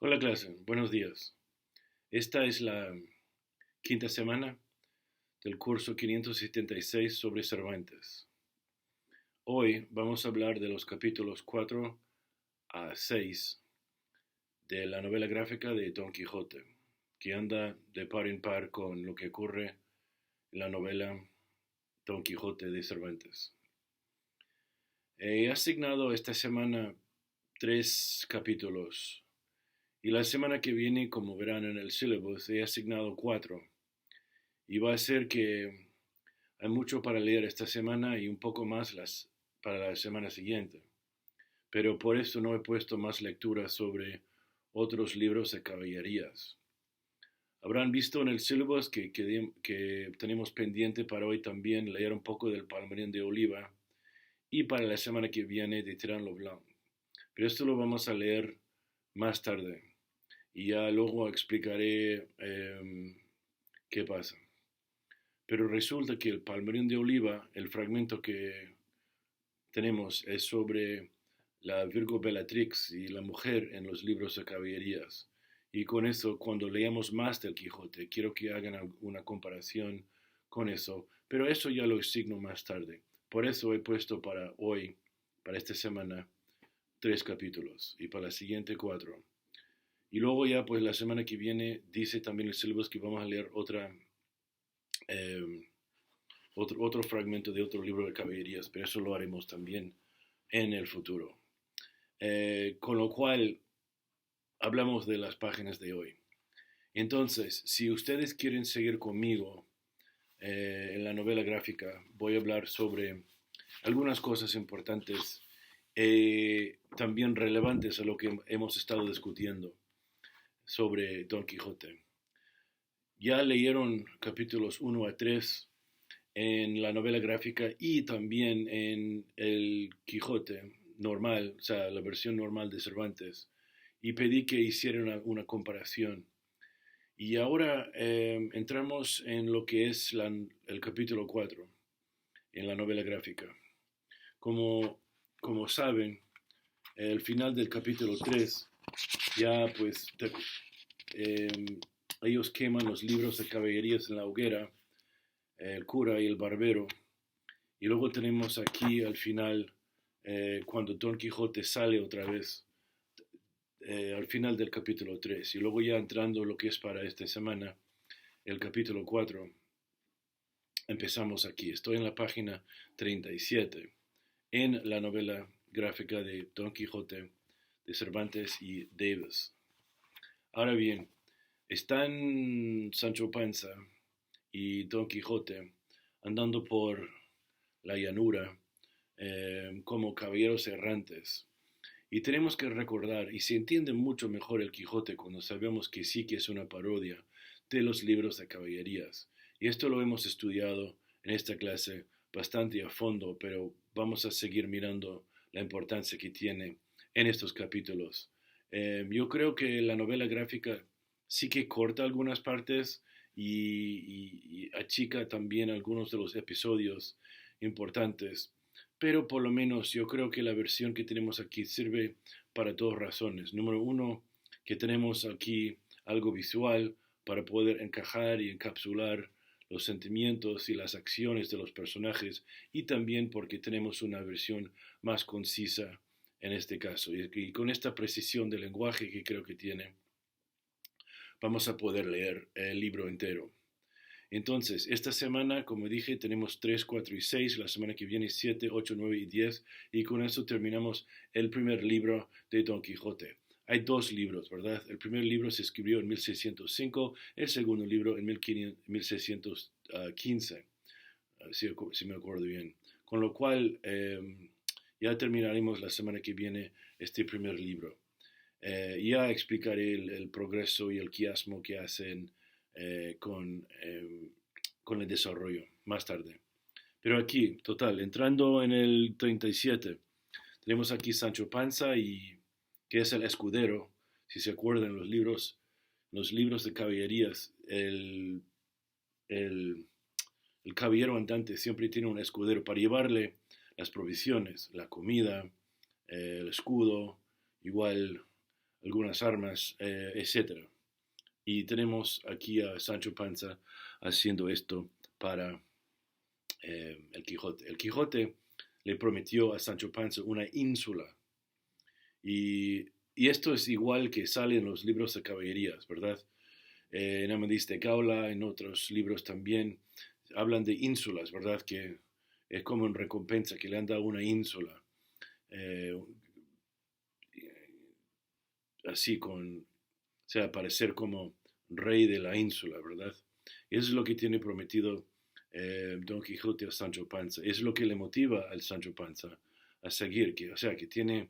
Hola clase, buenos días. Esta es la quinta semana del curso 576 sobre Cervantes. Hoy vamos a hablar de los capítulos 4 a 6 de la novela gráfica de Don Quijote, que anda de par en par con lo que ocurre en la novela Don Quijote de Cervantes. He asignado esta semana 3 capítulos y la semana que viene, como verán en el syllabus, he asignado 4. Y va a ser que hay mucho para leer esta semana y un poco más para la semana siguiente. Pero por eso no he puesto más lecturas sobre otros libros de caballerías. Habrán visto en el syllabus que tenemos pendiente para hoy también leer un poco del Palmerín de Oliva y para la semana que viene de Tirant lo Blanc. Pero esto lo vamos a leer más tarde y ya luego explicaré qué pasa. Pero resulta que el Palmerín de Oliva, el fragmento que tenemos es sobre la Virgo Bellatrix y la mujer en los libros de caballerías. Y con eso, cuando leamos más del Quijote, quiero que hagan una comparación con eso, pero eso ya lo asigno más tarde. Por eso he puesto para hoy, para esta semana, 3 capítulos y para la siguiente 4. Y luego ya, pues la semana que viene, dice también el syllabus que vamos a leer eh, otro fragmento de otro libro de caballerías, pero eso lo haremos también en el futuro. Con lo cual, hablamos de las páginas de hoy. Entonces, si ustedes quieren seguir conmigo en la novela gráfica, voy a hablar sobre algunas cosas importantes, también relevantes a lo que hemos estado discutiendo sobre Don Quijote. Ya leyeron capítulos 1 a 3 en la novela gráfica y también en el Quijote normal, o sea, la versión normal de Cervantes, y pedí que hicieran una comparación. Y ahora entramos en lo que es el capítulo 4 en la novela gráfica. Como saben, el final del capítulo 3 ya pues ellos queman los libros de caballerías en la hoguera, el cura y el barbero. Y luego tenemos aquí al final, cuando Don Quijote sale otra vez, al final del capítulo 3. Y luego ya entrando lo que es para esta semana, el capítulo 4, empezamos aquí. Estoy en la página 37, en la novela gráfica de Don Quijote de Cervantes y Davis. Ahora bien, están Sancho Panza y Don Quijote andando por la llanura como caballeros errantes. Y tenemos que recordar, y se entiende mucho mejor el Quijote cuando sabemos que sí que es una parodia de los libros de caballerías. Y esto lo hemos estudiado en esta clase bastante a fondo, pero vamos a seguir mirando la importancia que tiene en estos capítulos. Yo creo que la novela gráfica sí que corta algunas partes y achica también algunos de los episodios importantes, pero por lo menos yo creo que la versión que tenemos aquí sirve para dos razones. Número uno, que tenemos aquí algo visual para poder encajar y encapsular los sentimientos y las acciones de los personajes, y también porque tenemos una versión más concisa en este caso. Y con esta precisión de lenguaje que creo que tiene, vamos a poder leer el libro entero. Entonces, esta semana, como dije, tenemos 3, 4 y 6. La semana que viene 7, 8, 9 y 10. Y con eso terminamos el primer libro de Don Quijote. Hay 2 libros, ¿verdad? El primer libro se escribió en 1605, el segundo libro en 1615, si me acuerdo bien. Con lo cual, ya terminaremos la semana que viene este primer libro. Ya explicaré el progreso y el quiasmo que hacen con el desarrollo más tarde. Pero aquí, total, entrando en el 37, tenemos aquí Sancho Panza, que es el escudero. Si se acuerdan, los libros de caballerías, el, el caballero andante siempre tiene un escudero para llevarle las provisiones, la comida, el escudo, igual algunas armas, etc. Y tenemos aquí a Sancho Panza haciendo esto para el Quijote. El Quijote le prometió a Sancho Panza una ínsula. Y esto es igual que sale en los libros de caballerías, ¿verdad? En Amadís de Gaula, en otros libros también, hablan de ínsulas, ¿verdad? Que es como en recompensa que le han dado una ínsula. Eh, así con, o sea, parecer como rey de la ínsula, ¿verdad? Y eso es lo que tiene prometido Don Quijote a Sancho Panza. Es lo que le motiva al Sancho Panza a seguir, que, o sea, que tiene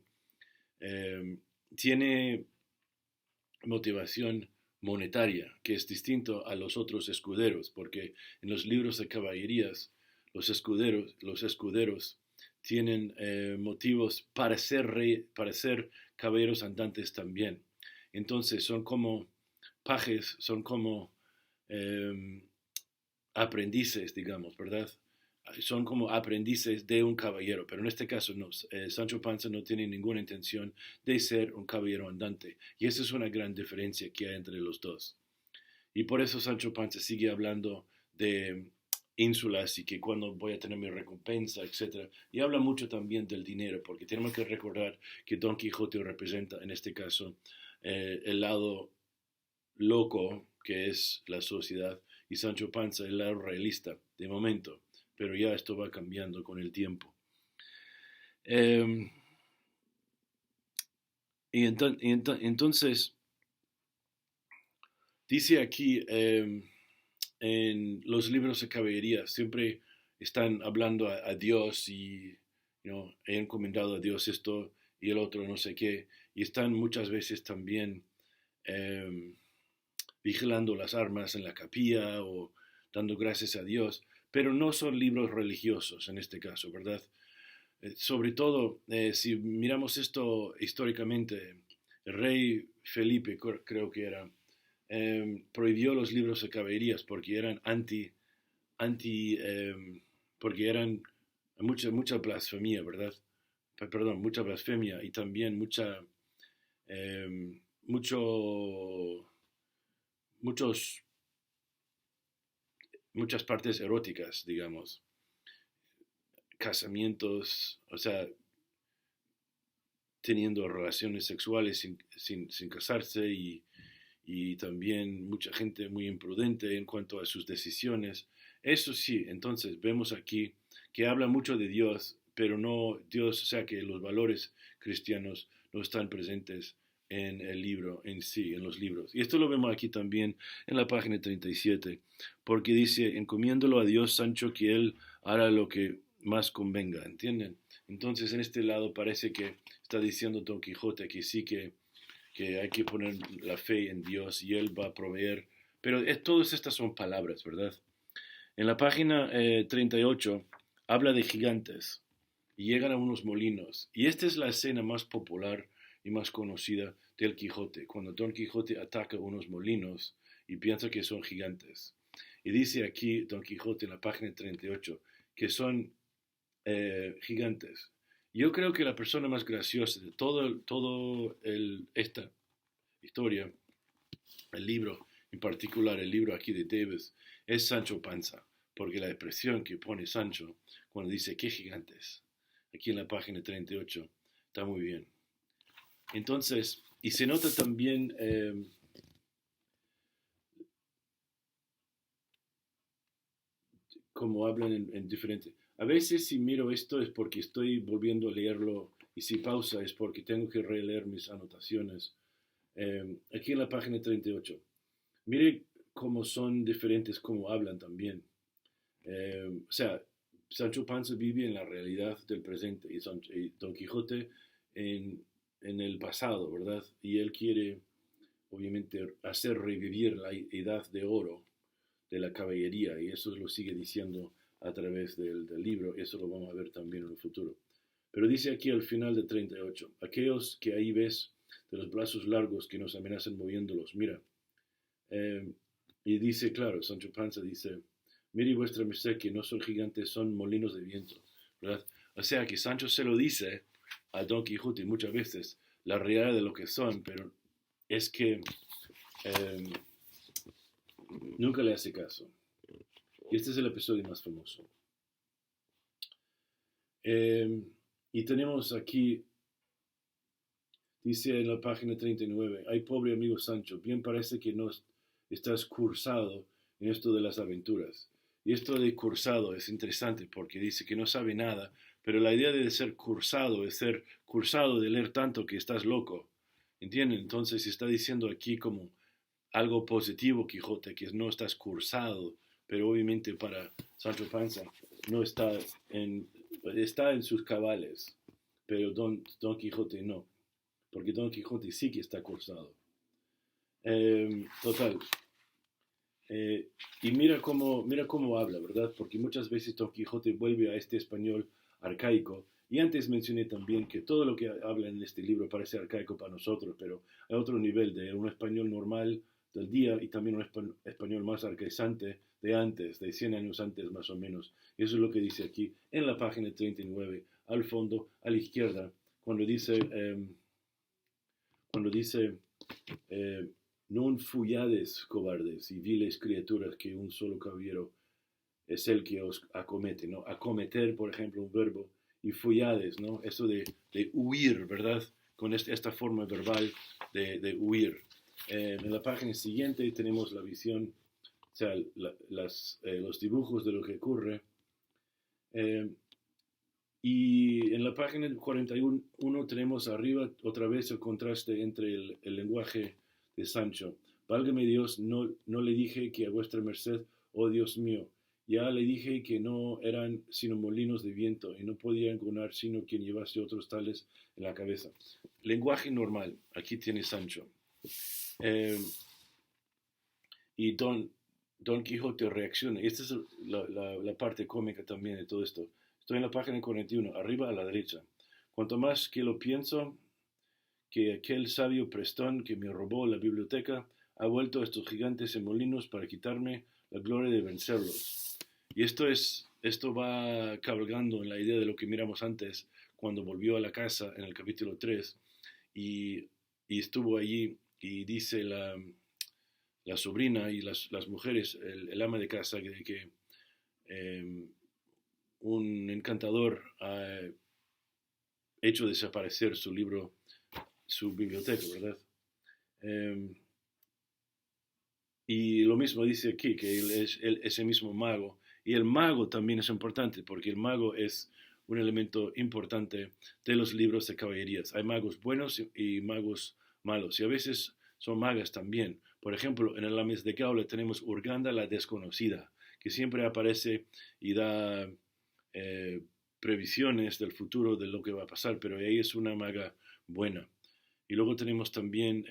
motivación monetaria, que es distinto a los otros escuderos, porque en los libros de caballerías los escuderos tienen motivos para ser caballeros andantes también. Entonces son como pajes, son como eh, aprendices, digamos, ¿verdad? Son como aprendices de un caballero, pero en este caso no, Sancho Panza no tiene ninguna intención de ser un caballero andante, y esa es una gran diferencia que hay entre los dos. Y por eso Sancho Panza sigue hablando de ínsulas y que cuando voy a tener mi recompensa, etcétera. Y habla mucho también del dinero, porque tenemos que recordar que Don Quijote representa, en este caso, el lado loco que es la sociedad y Sancho Panza el lado realista de momento, pero ya esto va cambiando con el tiempo. Eh, entonces, dice aquí en los libros de caballería, siempre están hablando a Dios y he encomendado a Dios esto y el otro no sé qué, y están muchas veces también vigilando las armas en la capilla o dando gracias a Dios, pero no son libros religiosos en este caso, ¿verdad? Sobre todo, si miramos esto históricamente, el rey Felipe, creo que era, prohibió los libros de caballerías porque eran porque eran mucha blasfemia, ¿verdad? Perdón, mucha blasfemia y también eh, mucho, muchos, muchas partes eróticas, digamos, casamientos, o sea, teniendo relaciones sexuales sin casarse y también mucha gente muy imprudente en cuanto a sus decisiones. Eso sí, entonces vemos aquí que habla mucho de Dios, pero no Dios, o sea que los valores cristianos no están presentes en el libro en sí, en los libros. Y esto lo vemos aquí también en la página 37, porque dice, encomiéndolo a Dios, Sancho, que Él hará lo que más convenga, ¿entienden? Entonces en este lado parece que está diciendo Don Quijote que sí que hay que poner la fe en Dios y Él va a proveer. Pero todas estas son palabras, ¿verdad? En la página 38 habla de gigantes y llegan a unos molinos. Y esta es la escena más popular y más conocida del Quijote, cuando Don Quijote ataca unos molinos y piensa que son gigantes. Y dice aquí Don Quijote en la página 38 que son gigantes. Yo creo que la persona más graciosa de esta historia, el libro, en particular el libro aquí de Davis, es Sancho Panza, porque la expresión que pone Sancho cuando dice qué gigantes, aquí en la página 38, está muy bien. Entonces, y se nota también como hablan en diferentes. A veces si miro esto es porque estoy volviendo a leerlo y si pausa es porque tengo que releer mis anotaciones. Aquí en la página 38. Mire cómo son diferentes, cómo hablan también. O sea, Sancho Panza vive en la realidad del presente y Don Quijote en el pasado, ¿verdad? Y él quiere, obviamente, hacer revivir la edad de oro de la caballería y eso lo sigue diciendo a través del libro, eso lo vamos a ver también en el futuro. Pero dice aquí al final de 38, aquellos que ahí ves de los brazos largos que nos amenazan moviéndolos, mira. Y dice, claro, Sancho Panza dice, mire vuestra merced que no son gigantes, son molinos de viento, ¿verdad? O sea que Sancho se lo dice a Don Quijote muchas veces, la realidad de lo que son, pero es que eh, nunca le hace caso. Y este es el episodio más famoso. Y tenemos aquí, dice en la página 39, ay pobre amigo Sancho, bien parece que no estás cursado en esto de las aventuras. Y esto de cursado es interesante porque dice que no sabe nada, pero la idea de ser cursado es ser cursado de leer tanto que estás loco. ¿Entienden? Entonces está diciendo aquí como algo positivo Quijote, que no estás cursado, pero obviamente para Sancho Panza no está en sus cabales, pero Don Quijote no, porque Don Quijote sí que está cursado. Total. Y mira cómo habla, ¿verdad? Porque muchas veces Don Quijote vuelve a este español arcaico. Y antes mencioné también que todo lo que habla en este libro parece arcaico para nosotros, pero a otro nivel de un español normal del día y también un español más arcaizante de antes, de 100 años antes más o menos. Y eso es lo que dice aquí en la página 39, al fondo, a la izquierda, cuando dice, cuando dice eh, non fuyades, cobardes y viles criaturas, que un solo caballero es el que os acomete, ¿no? Acometer, por ejemplo, un verbo, y fuyades, ¿no? Esto de huir, ¿verdad? Con esta forma verbal de huir. En la página siguiente tenemos la visión, o sea, los dibujos de lo que ocurre. Eh, y en la página 41 tenemos arriba otra vez el contraste entre el lenguaje de Sancho. Válgame Dios, no le dije que a vuestra merced, oh Dios mío, ya le dije que no eran sino molinos de viento y no podía engonar sino quien llevase otros tales en la cabeza. Lenguaje normal, aquí tiene Sancho. Eh, y Don Quijote reacciona. Y esta es la parte cómica también de todo esto. Estoy en la página 41, arriba a la derecha. Cuanto más que lo pienso, que aquel sabio prestón que me robó la biblioteca ha vuelto a estos gigantes en molinos para quitarme la gloria de vencerlos. Y esto va cabalgando en la idea de lo que miramos antes, cuando volvió a la casa en el capítulo 3 y, y estuvo allí y dice la sobrina y las mujeres, el ama de casa, que eh, un encantador ha hecho desaparecer su libro, su biblioteca, ¿verdad? Eh, y lo mismo dice aquí, que él es ese mismo mago. Y el mago también es importante, porque el mago es un elemento importante de los libros de caballerías. Hay magos buenos y magos malos, y a veces son magas también. Por ejemplo, en el Lames de Gaula tenemos Urganda la desconocida, que siempre aparece y da eh, previsiones del futuro de lo que va a pasar, pero ella es una maga buena. Y luego tenemos también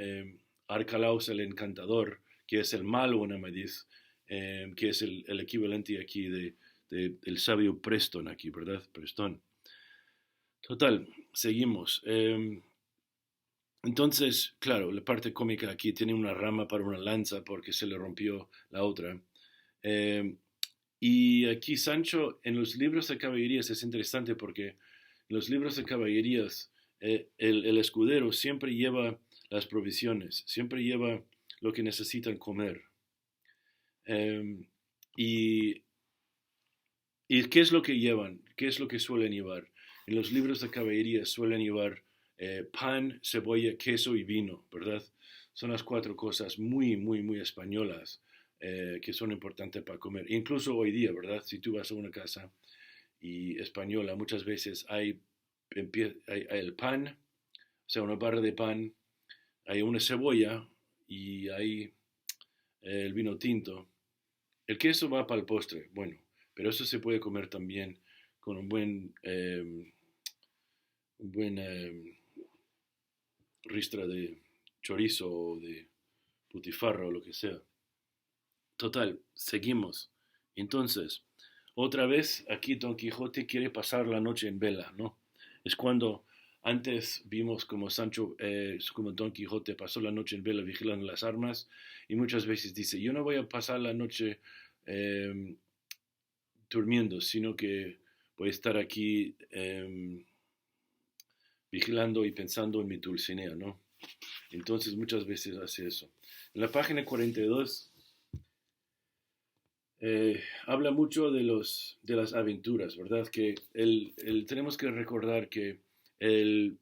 Arcalaus el encantador, que es el malo en Amadís, que es el equivalente aquí del sabio Preston aquí, ¿verdad? Preston. Total, seguimos. Entonces, claro, la parte cómica aquí tiene una rama para una lanza porque se le rompió la otra. Eh, y aquí Sancho, en los libros de caballerías es interesante porque en los libros de caballerías el escudero siempre lleva las provisiones, siempre lleva lo que necesitan comer. Eh, y, ¿Y qué es lo que llevan? ¿Qué es lo que suelen llevar? En los libros de caballería suelen llevar pan, cebolla, queso y vino, ¿verdad? Son las cuatro cosas muy, muy, muy españolas que son importantes para comer. Incluso hoy día, ¿verdad? Si tú vas a una casa y española, muchas veces hay el pan, o sea, una barra de pan, hay una cebolla y hay el vino tinto. El queso va para el postre, bueno, pero eso se puede comer también con un buen ristra de chorizo o de putifarra o lo que sea. Total, seguimos. Entonces, otra vez aquí Don Quijote quiere pasar la noche en vela, ¿no? Es cuando antes vimos como Sancho, como Don Quijote pasó la noche en vela vigilando las armas y muchas veces dice, yo no voy a pasar la noche eh, durmiendo, sino que voy a estar aquí vigilando y pensando en mi Dulcinea, ¿no? Entonces muchas veces hace eso. En la página 42 habla mucho de las aventuras, ¿verdad? Que tenemos que recordar que el,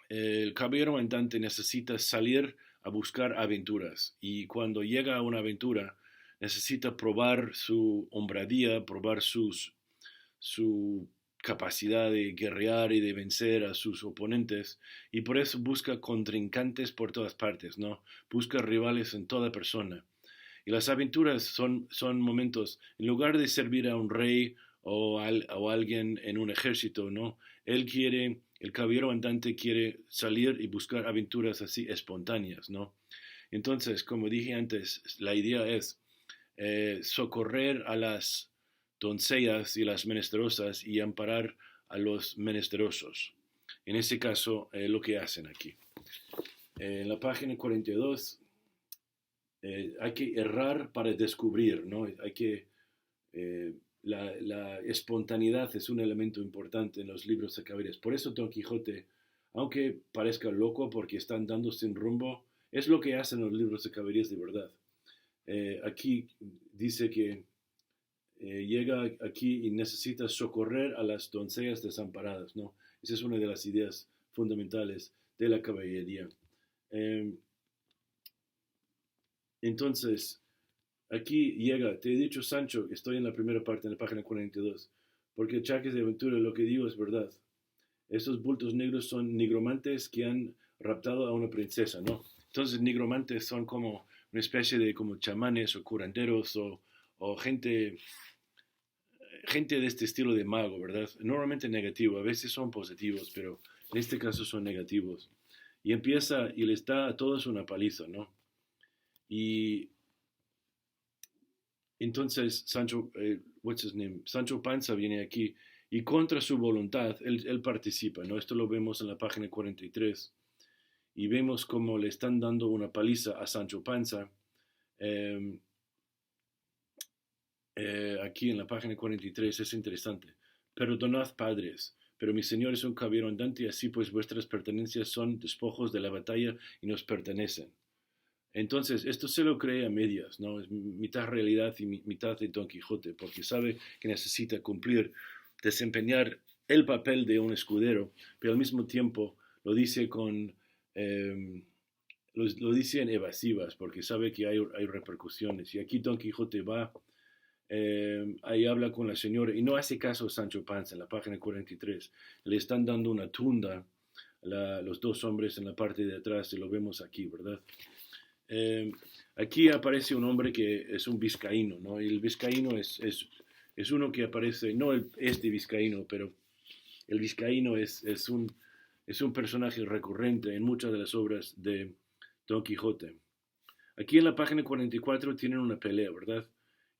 el caballero andante necesita salir a buscar aventuras y cuando llega a una aventura necesita probar su hombradía, probar su capacidad de guerrear y de vencer a sus oponentes y por eso busca contrincantes por todas partes, ¿no? Busca rivales en toda persona. Y las aventuras son momentos, en lugar de servir a un rey o alguien en un ejército, ¿no? El caballero andante quiere salir y buscar aventuras así espontáneas, ¿no? Entonces, como dije antes, la idea es socorrer a las doncellas y las menesterosas y amparar a los menesterosos. En este caso, lo que hacen aquí. En la página 42 hay que errar para descubrir, ¿no? La espontaneidad es un elemento importante en los libros de caballeros. Por eso Don Quijote, aunque parezca loco porque están dando sin rumbo, es lo que hacen los libros de caballeros de verdad. Aquí dice que llega aquí y necesita socorrer a las doncellas desamparadas, ¿no? Esa es una de las ideas fundamentales de la caballería. Entonces, aquí llega, te he dicho Sancho, estoy en la primera parte, en la página 42, porque Chaques de Aventura, lo que digo es verdad. Estos bultos negros son nigromantes que han raptado a una princesa, ¿no? Entonces, nigromantes son como una especie de como chamanes o curanderos o gente de este estilo de mago, ¿verdad? Normalmente negativo, a veces son positivos, pero en este caso son negativos. Y empieza y les da a todos una paliza, ¿no? Y entonces Sancho Panza viene aquí y contra su voluntad él participa, ¿no? Esto lo vemos en la página 43 y vemos cómo le están dando una paliza a Sancho Panza. Eh, aquí en la página 43 es interesante. Perdonad, padres, pero mi señor es un caballero andante y así pues vuestras pertenencias son despojos de la batalla y nos pertenecen. Entonces, esto se lo cree a medias, ¿no? Es mitad realidad y mitad de Don Quijote, porque sabe que necesita cumplir, desempeñar el papel de un escudero, pero al mismo tiempo lo dice lo dice en evasivas, porque sabe que hay repercusiones. Y aquí Don Quijote va, ahí habla con la señora, y no hace caso a Sancho Panza en la página 43. Le están dando una tunda los dos hombres en la parte de atrás, y lo vemos aquí, ¿verdad? Aquí aparece un hombre que es un vizcaíno, ¿no? Y el vizcaíno es uno que aparece, no este vizcaíno, pero el vizcaíno es un personaje recurrente en muchas de las obras de Don Quijote. Aquí en la página 44 tienen una pelea, ¿verdad?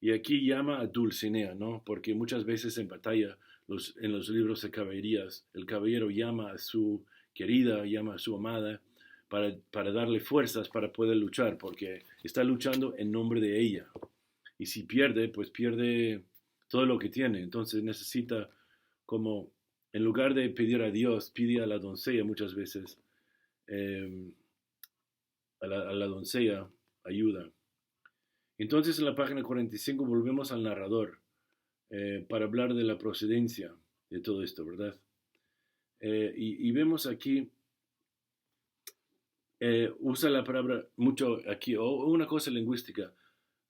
Y aquí llama a Dulcinea, ¿no? Porque muchas veces en batalla, en los libros de caballerías, el caballero llama a su querida, llama a su amada, para darle fuerzas para poder luchar, porque está luchando en nombre de ella. Y si pierde, pues pierde todo lo que tiene. Entonces necesita como, en lugar de pedir a Dios, pide a la doncella muchas veces, eh, a la doncella ayuda. Entonces en la página 45 volvemos al narrador para hablar de la procedencia de todo esto, ¿verdad? Y vemos aquí usa la palabra mucho aquí, o una cosa lingüística.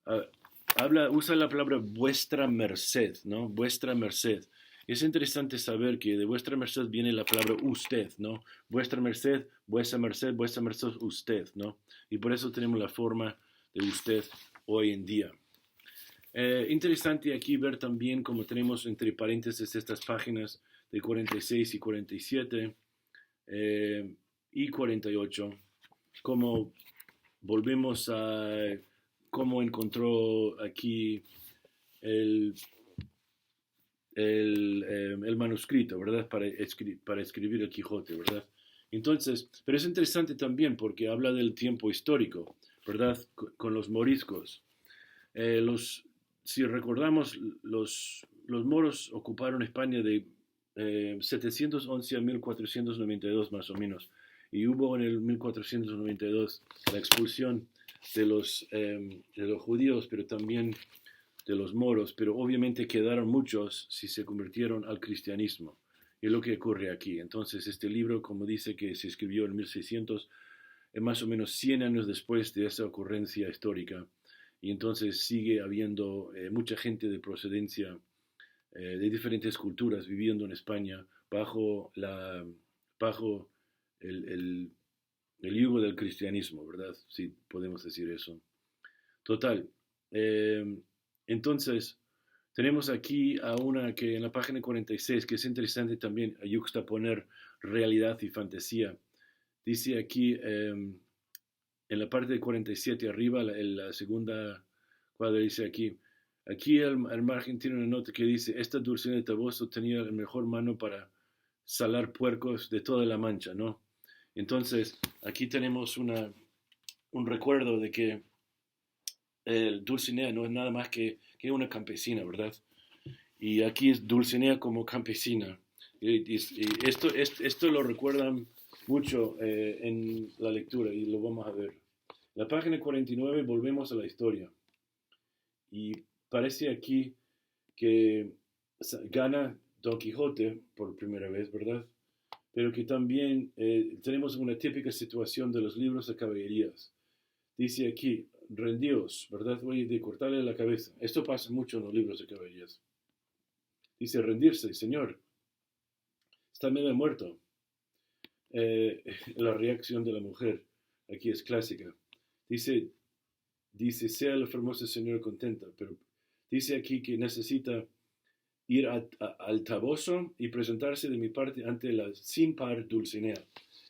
Uh, usa la palabra vuestra merced, ¿no? Vuestra merced. Es interesante saber que de vuestra merced viene la palabra usted, ¿no? Vuestra merced, vuestra merced, usted, ¿no? Y por eso tenemos la forma de usted hoy en día. Interesante aquí ver también como tenemos entre paréntesis estas páginas de 46 y 47 y 48 como volvemos a cómo encontró aquí el manuscrito, ¿verdad? Para escribir el Quijote, ¿verdad? Entonces, pero es interesante también porque habla del tiempo histórico, ¿verdad? Con los moriscos. Si recordamos, los moros ocuparon España de 711 a 1492 más o menos. y hubo en el 1492 la expulsión de los judíos, pero también de los moros, pero obviamente quedaron muchos si se convirtieron al cristianismo. Y es lo que ocurre aquí. Entonces este libro, como dice que se escribió en 1600, es más o menos 100 años después de esa ocurrencia histórica. Y entonces sigue habiendo mucha gente de procedencia de diferentes culturas viviendo en España bajo el yugo del cristianismo, ¿verdad? Sí, podemos decir eso. Total. Entonces, tenemos aquí a una que en la página 46, que es interesante también, poner realidad y fantasía. Dice aquí, en la parte de 47 arriba, la segunda cuadra dice aquí al margen tiene una nota que dice, esta Dulcinea de Toboso tenía la mejor mano para salar puercos de toda la Mancha, ¿no? Entonces, aquí tenemos un recuerdo de que Dulcinea no es nada más que una campesina, ¿verdad? Y aquí es Dulcinea como campesina. Y esto lo recuerdan mucho en la lectura y lo vamos a ver. La página 49 volvemos a la historia. Y parece aquí que gana Don Quijote por primera vez, ¿verdad? Pero que también tenemos una típica situación de los libros de caballerías. Dice aquí, rendíos, ¿verdad? Voy a cortarle la cabeza. Esto pasa mucho en los libros de caballerías. Dice, rendirse, señor. Está medio muerto. La reacción de la mujer aquí es clásica. Dice, sea la famosa señora contenta, pero dice aquí que necesita ir al Toboso y presentarse de mi parte ante la sin par Dulcinea.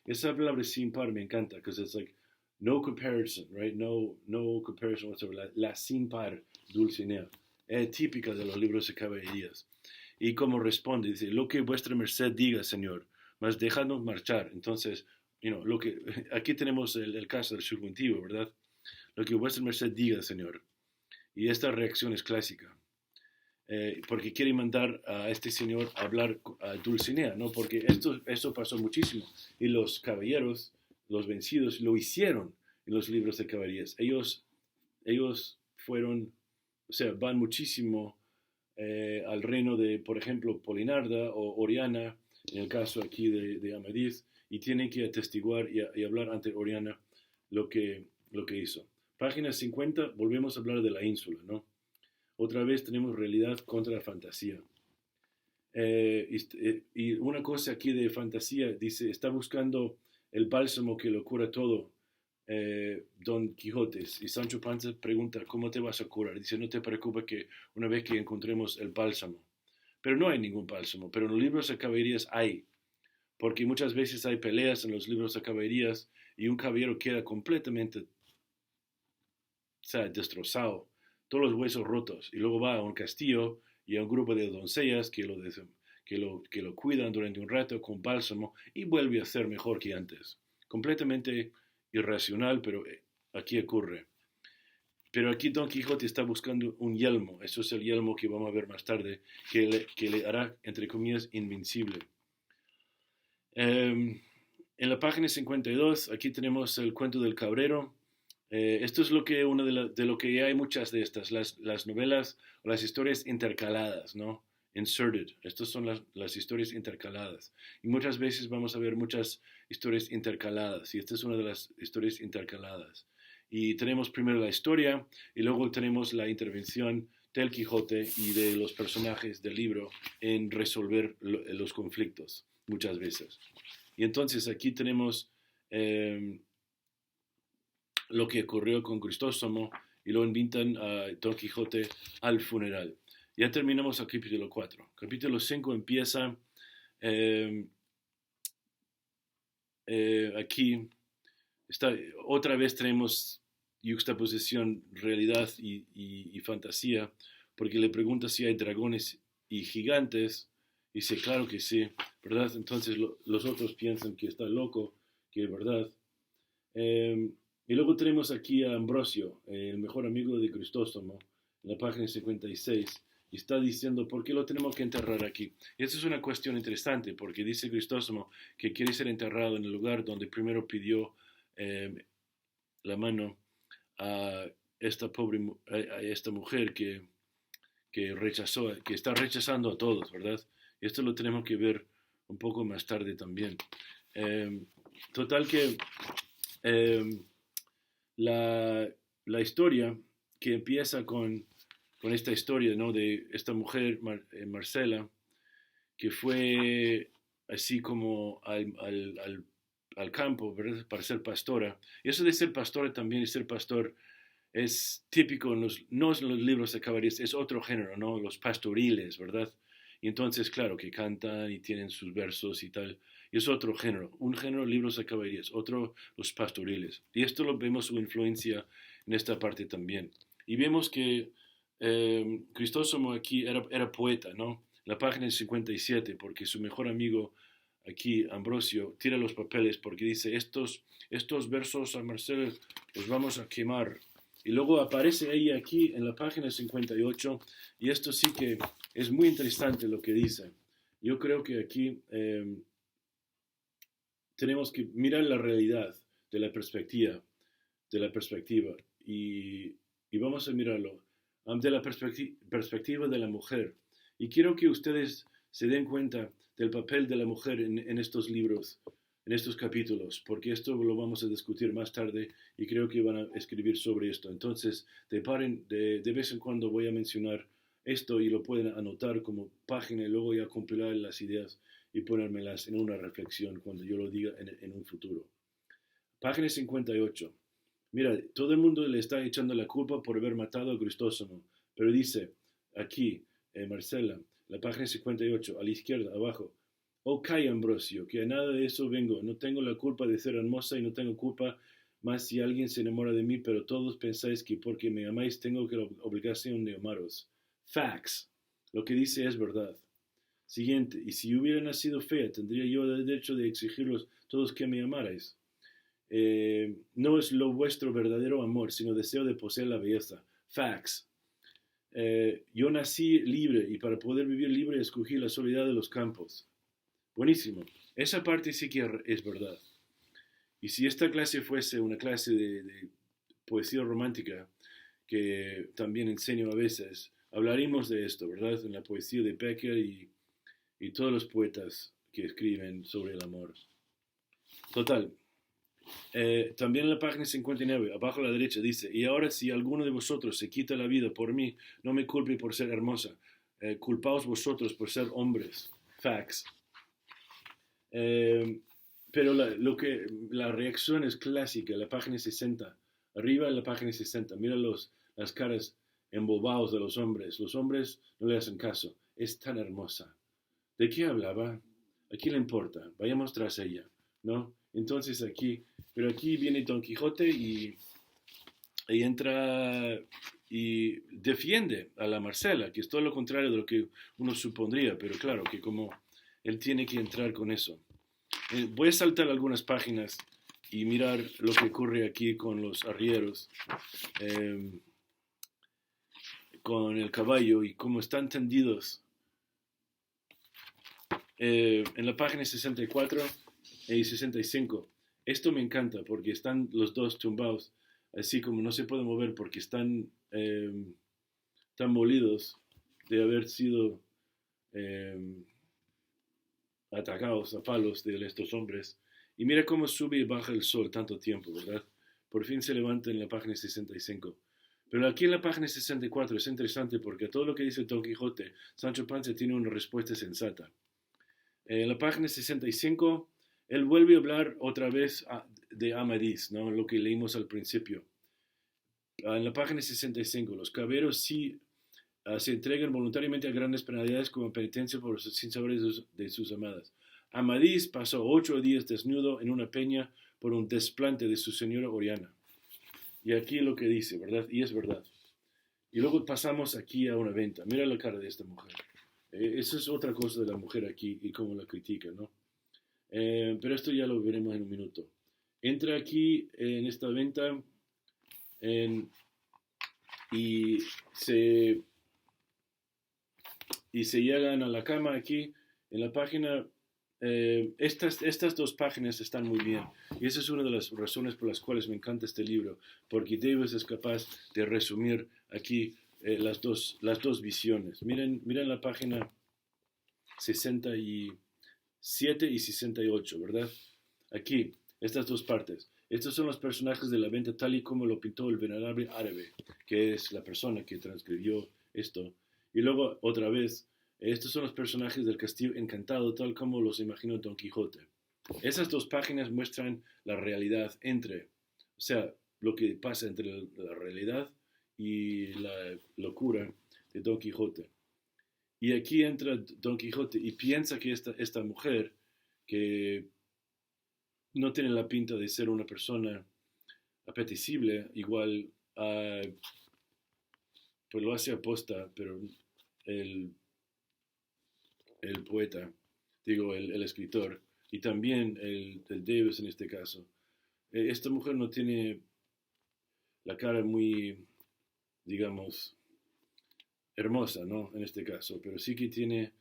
Esa palabra sin par me encanta, because it's like no comparison, right? No comparison whatsoever. La sin par Dulcinea. Es típica de los libros de caballerías. Y como responde, dice, lo que vuestra merced diga, señor, mas dejadnos marchar. Entonces, aquí tenemos el caso del subjuntivo, ¿verdad? Lo que vuestra merced diga, señor. Y esta reacción es clásica. Porque quiere mandar a este señor a hablar a Dulcinea, ¿no? Porque esto pasó muchísimo. Y los caballeros, los vencidos, lo hicieron en los libros de caballerías. Ellos fueron, o sea, van muchísimo al reino de, por ejemplo, Polinarda o Oriana, en el caso aquí de Amadís, y tienen que atestiguar y hablar ante Oriana lo que hizo. Página 50, volvemos a hablar de la ínsula, ¿no? Otra vez tenemos realidad contra la fantasía. Y una cosa aquí de fantasía, dice, está buscando el bálsamo que lo cura todo, Don Quijote. Y Sancho Panza pregunta, ¿cómo te vas a curar? Dice, no te preocupes que una vez que encontremos el bálsamo. Pero no hay ningún bálsamo, pero en los libros de caballerías hay. Porque muchas veces hay peleas en los libros de caballerías y un caballero queda completamente, destrozado, todos los huesos rotos, y luego va a un castillo y a un grupo de doncellas que lo cuidan durante un rato con bálsamo y vuelve a ser mejor que antes. Completamente irracional, pero aquí ocurre. Pero aquí Don Quijote está buscando un yelmo, eso es el yelmo que vamos a ver más tarde, que le hará, entre comillas, invencible. En la página 52, aquí tenemos el cuento del cabrero. Esto es de lo que hay muchas de estas, las novelas o las historias intercaladas, ¿no? Inserted. Estas son las historias intercaladas. Y muchas veces vamos a ver muchas historias intercaladas. Y esta es una de las historias intercaladas. Y tenemos primero la historia y luego tenemos la intervención del Quijote y de los personajes del libro en resolver los conflictos, muchas veces. Y entonces aquí tenemos lo que ocurrió con Cristóstomo y lo invitan a Don Quijote al funeral. Ya terminamos el capítulo 4. Capítulo 5 empieza aquí. Otra vez tenemos yuxtaposición realidad y fantasía, porque le pregunta si hay dragones y gigantes, y dice, claro que sí, ¿verdad? Entonces los otros piensan que está loco, que es verdad. Y luego tenemos aquí a Ambrosio, el mejor amigo de Cristóstomo, en la página 56, y está diciendo, ¿por qué lo tenemos que enterrar aquí? Y esa es una cuestión interesante, porque dice Crisóstomo que quiere ser enterrado en el lugar donde primero pidió la mano a a esta mujer que está rechazando a todos, ¿verdad? Esto lo tenemos que ver un poco más tarde también. Eh, Total que eh, la, la historia que empieza con esta historia, ¿no? De esta mujer, Marcela, que fue así como al campo, ¿verdad? Para ser pastora. Y eso de ser pastora también y ser pastor es típico no es en los libros de caballerías, es otro género, ¿no? Los pastoriles, ¿verdad? Y entonces, claro, que cantan y tienen sus versos y tal. Y es otro género. Un género, libros de caballerías, otro, los pastoriles. Y esto lo vemos su influencia en esta parte también. Y vemos que Crisóstomo aquí era poeta, ¿no? La página 57, porque su mejor amigo aquí, Ambrosio, tira los papeles porque dice, estos versos a Marcelo los vamos a quemar. Y luego aparece ella aquí en la página 58 y esto sí que es muy interesante lo que dice. Yo creo que aquí tenemos que mirar la realidad de la perspectiva y vamos a mirarlo de la perspectiva de la mujer. Y quiero que ustedes se den cuenta del papel de la mujer en estos libros, en estos capítulos, porque esto lo vamos a discutir más tarde y creo que van a escribir sobre esto. Entonces, de vez en cuando voy a mencionar esto y lo pueden anotar como página y luego ya compilar las ideas y ponérmelas en una reflexión cuando yo lo diga en un futuro. Página 58. Mira, todo el mundo le está echando la culpa por haber matado a Crisóstomo, pero dice aquí, Marcela, la página 58, a la izquierda, abajo, oh, calla, Ambrosio, que a nada de eso vengo, no tengo la culpa de ser hermosa y no tengo culpa más si alguien se enamora de mí, pero todos pensáis que porque me amáis tengo que la obligación de amaros. Facts. Lo que dice es verdad. Siguiente, y si hubiera nacido fea, tendría yo el derecho de exigiros todos que me amarais. No es lo vuestro verdadero amor, sino deseo de poseer la belleza. Facts. Yo nací libre y para poder vivir libre escogí la soledad de los campos. Buenísimo. Esa parte sí que es verdad. Y si esta clase fuese una clase de poesía romántica, que también enseño a veces, hablaríamos de esto, ¿verdad? En la poesía de Becker y todos los poetas que escriben sobre el amor. Total. También en la página 59, abajo a la derecha, dice, y ahora si alguno de vosotros se quita la vida por mí, no me culpe por ser hermosa, culpaos vosotros por ser hombres. Facts. Pero la reacción es clásica, la página 60, arriba en la página 60, mira las caras embobados de los hombres no le hacen caso, es tan hermosa. ¿De qué hablaba? ¿A quién le importa? Vayamos tras ella, ¿no? Entonces pero aquí viene Don Quijote y entra y defiende a la Marcela, que es todo lo contrario de lo que uno supondría, pero claro, que como él tiene que entrar con eso. Voy a saltar algunas páginas y mirar lo que ocurre aquí con los arrieros, con el caballo y cómo están tendidos en la página 64 y 65. Esto me encanta porque están los dos tumbados, así como no se pueden mover porque están tan molidos de haber sido atacados a palos de estos hombres. Y mira cómo sube y baja el sol tanto tiempo, ¿verdad? Por fin se levanta en la página 65. Pero aquí en la página 64 es interesante porque a todo lo que dice Don Quijote, Sancho Panza tiene una respuesta sensata. En la página 65, él vuelve a hablar otra vez de Amadís, ¿no? Lo que leímos al principio. En la página 65, los caballeros sí se entregan voluntariamente a grandes penalidades como penitencia por los sinsabores de sus amadas. Amadís pasó 8 días desnudo en una peña por un desplante de su señora Oriana. Y aquí lo que dice, ¿verdad? Y es verdad. Y luego pasamos aquí a una venta. Mira la cara de esta mujer. Esa es otra cosa de la mujer aquí y cómo la critica, ¿no? Pero esto ya lo veremos en un minuto. Entra aquí en esta venta y y se llegan a la cama aquí, en la página, estas dos páginas están muy bien. Y esa es una de las razones por las cuales me encanta este libro, porque Davis es capaz de resumir aquí las dos visiones. Miren la página 67 y 68, ¿verdad? Aquí, estas dos partes. Estos son los personajes de la venta tal y como lo pintó el venerable árabe, que es la persona que transcribió esto. Y luego, otra vez, estos son los personajes del castillo encantado tal como los imaginó Don Quijote. Esas dos páginas muestran la realidad o sea, lo que pasa entre la realidad y la locura de Don Quijote. Y aquí entra Don Quijote y piensa que esta mujer, que no tiene la pinta de ser una persona apetecible, igual pues lo hace aposta, pero el, el poeta, digo, el escritor, y también el Davis en este caso, esta mujer no tiene la cara muy, digamos, hermosa, ¿no? En este caso, pero sí que tiene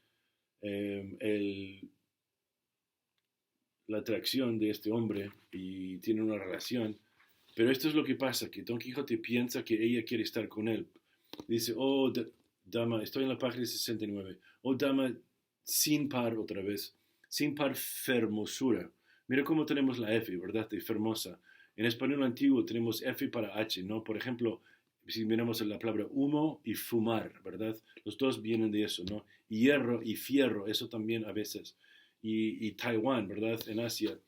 la atracción de este hombre y tiene una relación. Pero esto es lo que pasa, que Don Quijote piensa que ella quiere estar con él. Dice, oh, dama, estoy en la página 69. Oh, dama, sin par otra vez, sin par fermosura. Mira cómo tenemos la F, ¿verdad? De fermosa. En español antiguo tenemos F para H, ¿no? Por ejemplo, si miramos la palabra humo y fumar, ¿verdad? Los dos vienen de eso, ¿no? Y hierro y fierro, eso también a veces. Y Taiwán, ¿verdad? En Asia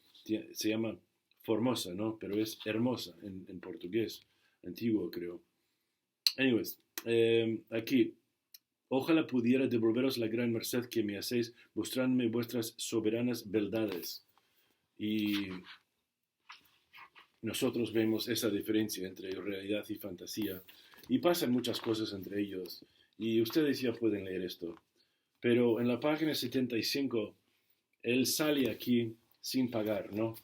se llama Formosa, ¿no? Pero es hermosa en portugués, antiguo creo. Anyways, aquí, ojalá pudiera devolveros la gran merced que me hacéis, mostrándome vuestras soberanas verdades. Y nosotros vemos esa diferencia entre realidad y fantasía. Y pasan muchas cosas entre ellos. Y ustedes ya pueden leer esto. Pero en la página 75, él sale aquí sin pagar, ¿no?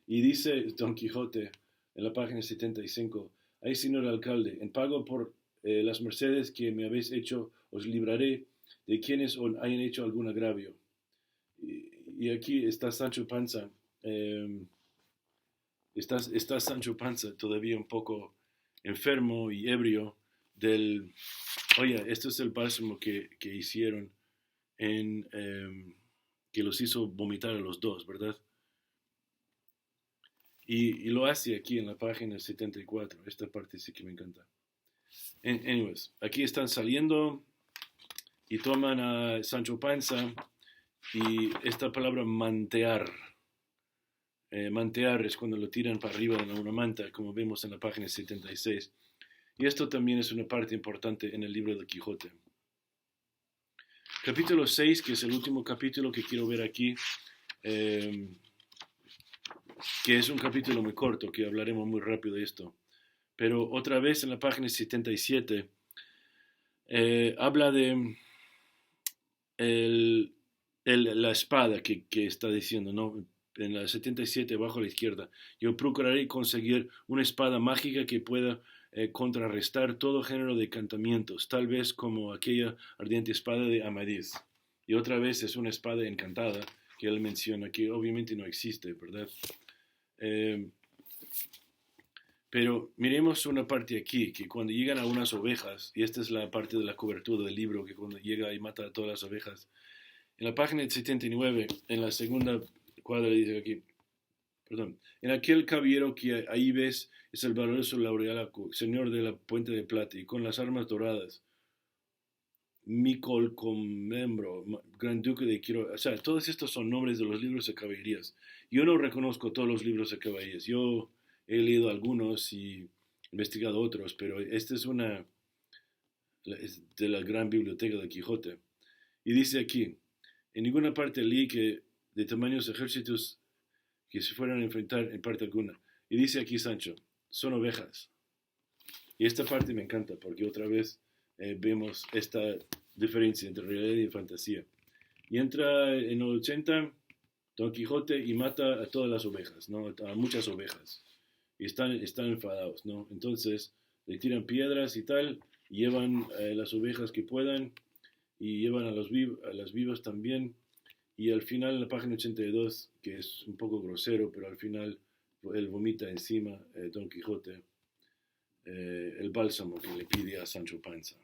Y dice Don Quijote en la página 75, ay señor alcalde, en pago por las mercedes que me habéis hecho, os libraré de quienes os hayan hecho algún agravio. Y aquí está Sancho Panza, está Sancho Panza todavía un poco enfermo y ebrio oye, esto es el bálsamo que hicieron que los hizo vomitar a los dos, ¿verdad? Y lo hace aquí en la página 74. Esta parte sí que me encanta. Anyways, aquí están saliendo y toman a Sancho Panza y esta palabra mantear. Mantear es cuando lo tiran para arriba de una manta, como vemos en la página 76. Y esto también es una parte importante en el libro de Quijote. Capítulo 6, que es el último capítulo que quiero ver aquí, que es un capítulo muy corto, que hablaremos muy rápido de esto. Pero otra vez en la página 77 habla de la espada que está diciendo, ¿no? En la 77, abajo a la izquierda. Yo procuraré conseguir una espada mágica que pueda contrarrestar todo género de encantamientos, tal vez como aquella ardiente espada de Amadís. Y otra vez es una espada encantada que él menciona, que obviamente no existe, ¿verdad? Pero miremos una parte aquí, que cuando llegan a unas ovejas, y esta es la parte de la cobertura del libro, que cuando llega y mata a todas las ovejas, en la página 79, en la segunda cuadra dice aquí, perdón, en aquel caballero que ahí ves es el valoroso Laurealaco, señor de la Puente de Plata, y con las armas doradas, Micol Comembro, Gran Duque de Quiroga, o sea, todos estos son nombres de los libros de caballerías. Yo no reconozco todos los libros de caballerías, yo he leído algunos y investigado otros, pero esta es de la gran biblioteca de Quijote. Y dice aquí, en ninguna parte leí que de tamaños ejércitos que se fueran a enfrentar en parte alguna. Y dice aquí Sancho, son ovejas. Y esta parte me encanta porque otra vez vemos esta diferencia entre realidad y fantasía. Y entra en el 80 Don Quijote y mata a todas las ovejas, ¿no? A muchas ovejas. Y están enfadados, ¿no? Entonces le tiran piedras y tal, y llevan las ovejas que puedan y llevan a las vivas también. Y al final, en la página 82, que es un poco grosero, pero al final él vomita encima, Don Quijote, el bálsamo que le pide a Sancho Panza.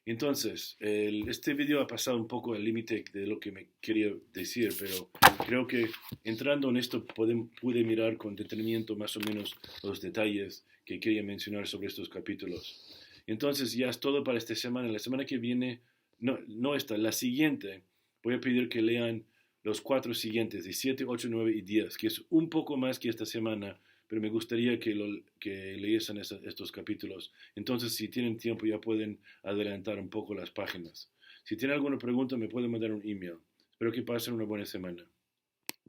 Entonces, este video ha pasado un poco al límite de lo que me quería decir, pero creo que entrando en esto pude mirar con detenimiento más o menos los detalles que quería mencionar sobre estos capítulos. Entonces, ya es todo para esta semana. La semana que viene, no esta, la siguiente, voy a pedir que lean los 4 siguientes, 17, 8, 9 y 10, que es un poco más que esta semana, pero me gustaría que leyesen estos capítulos. Entonces, si tienen tiempo, ya pueden adelantar un poco las páginas. Si tienen alguna pregunta, me pueden mandar un email. Espero que pasen una buena semana.